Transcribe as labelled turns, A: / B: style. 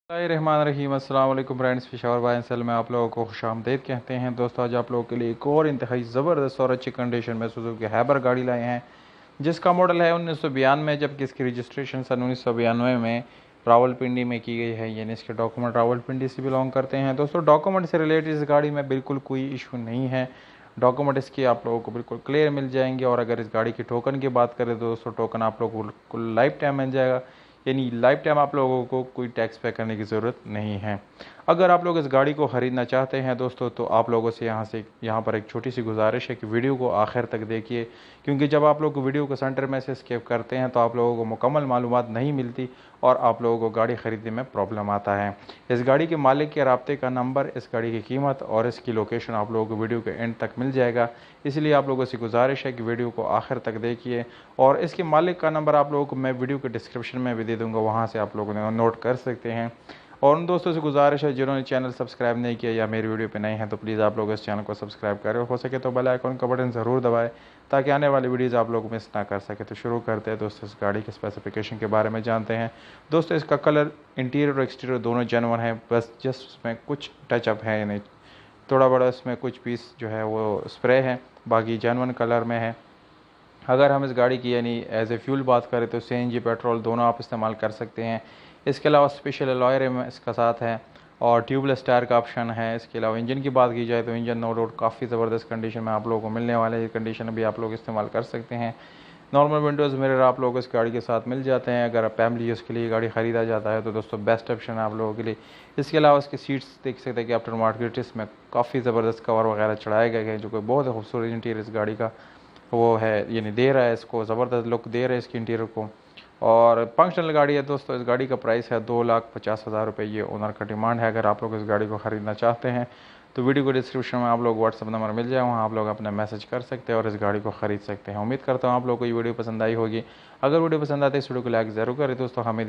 A: रहीम अस्सलाम वालेकुम friends, Peshawar bye cell में आप लोगों को खुशामदीद कहते हैं। दोस्तों, आज आप लोगों के लिए एक और इंतहाई ज़बरदस्त और अच्छी कंडीशन में सुजुकी हैबर गाड़ी लाए हैं, जिसका मॉडल है 1992, जबकि इसकी रजिस्ट्रेशन सन 1992 में रावलपिंडी में की गई है। यानी इसके डॉक्यूमेंट रावलपिंडी से बिलोंग करते हैं। दोस्तों, डॉक्यूमेंट से रिलेटेड इस गाड़ी में बिल्कुल कोई इशू नहीं है। डॉक्यूमेंट इसके आप लोगों को बिल्कुल क्लियर मिल जाएंगे। और अगर इस गाड़ी की टोकन की बात करें तो दोस्तों, टोकन आप लोगों को लाइफ टाइम मिल जाएगा। यानी लाइफ टाइम आप लोगों को कोई टैक्स पे करने की ज़रूरत नहीं है। अगर आप लोग इस गाड़ी को ख़रीदना चाहते हैं दोस्तों, तो आप लोगों से यहाँ पर एक छोटी सी गुजारिश है कि वीडियो को आखिर तक देखिए, क्योंकि जब आप लोग वीडियो को सेंटर में से स्किप करते हैं तो आप लोगों को मुकम्मल मालूमात नहीं मिलती और आप लोगों को गाड़ी ख़रीदने में प्रॉब्लम आता है। इस गाड़ी के मालिक के राब्ते का नंबर, इस गाड़ी की कीमत और इसकी लोकेशन आप लोगों को वीडियो के एंड तक मिल जाएगा। इसलिए आप लोगों से गुजारिश है कि वीडियो को आखिर तक देखिए। और इसके मालिक का नंबर आप लोगों को मैं वीडियो के डिस्क्रिप्शन में भी दे दूँगा, वहाँ से आप लोगों ने नोट कर सकते हैं। और उन दोस्तों से गुजारिश है जिन्होंने चैनल सब्सक्राइब नहीं किया या मेरी वीडियो पे नए हैं, तो प्लीज़ आप लोग इस चैनल को सब्सक्राइब करें और हो सके तो बेल आइकन का बटन ज़रूर दबाएं, ताकि आने वाली वीडियोज़ आप लोग मिस ना कर सके। तो शुरू करते हैं दोस्तों, इस गाड़ी के स्पेसिफिकेशन के बारे में जानते हैं। दोस्तों, इसका कलर इंटीरियर और एक्सटीरियर दोनों जेन्युइन है, बस जस्ट उसमें कुछ टचअप है, यानी थोड़ा बड़ा इसमें कुछ पीस जो है वो स्प्रे है, बाकी जेन्युइन कलर में है। अगर हम इस गाड़ी की यानी एज ए फ्यूल बात करें तो सीएनजी पेट्रोल दोनों आप इस्तेमाल कर सकते हैं। इसके अलावा स्पेशल अलॉय रिम इसका साथ है और ट्यूबलेस टायर का ऑप्शन है। इसके अलावा इंजन की बात की जाए तो इंजन नो डाउट काफ़ी ज़बरदस्त कंडीशन में आप लोगों को मिलने वाले हैं। ये कंडीशन भी आप लोग इस्तेमाल कर सकते हैं। नॉर्मल विंडोज़ मिरर आप लोगों को इस गाड़ी के साथ मिल जाते हैं। अगर फैमिली यूज़ के लिए गाड़ी ख़रीदा जाता है तो दोस्तों बेस्ट ऑप्शन है आप लोगों के लिए। इसके अलावा इसकी सीट्स देख सकते हैं कि आफ्टर मार्केट इसमें काफ़ी ज़बरदस्त कवर वगैरह चढ़ाए गए हैं, जो कि बहुत खूबसूरत इंटीरियर इस गाड़ी का वो है, यानी दे रहा है, इसको ज़बरदस्त लुक दे रहा है इसकी इंटीरियर को। और फंक्शनल गाड़ी है दोस्तों। इस गाड़ी का प्राइस है 2,50,000 रुपये। ये ओनर का डिमांड है। अगर आप लोग इस गाड़ी को ख़रीदना चाहते हैं तो वीडियो को डिस्क्रिप्शन में आप लोग व्हाट्सअप नंबर मिल जाए, वहाँ आप लोग अपना मैसेज कर सकते हैं और इस गाड़ी को ख़रीद सकते हैं। उम्मीद करता हूँ आप लोग को ये वीडियो पसंद आई होगी। अगर वीडियो पसंद आती है इस वीडियो को लाइक ज़रूर करें दोस्तों। हमें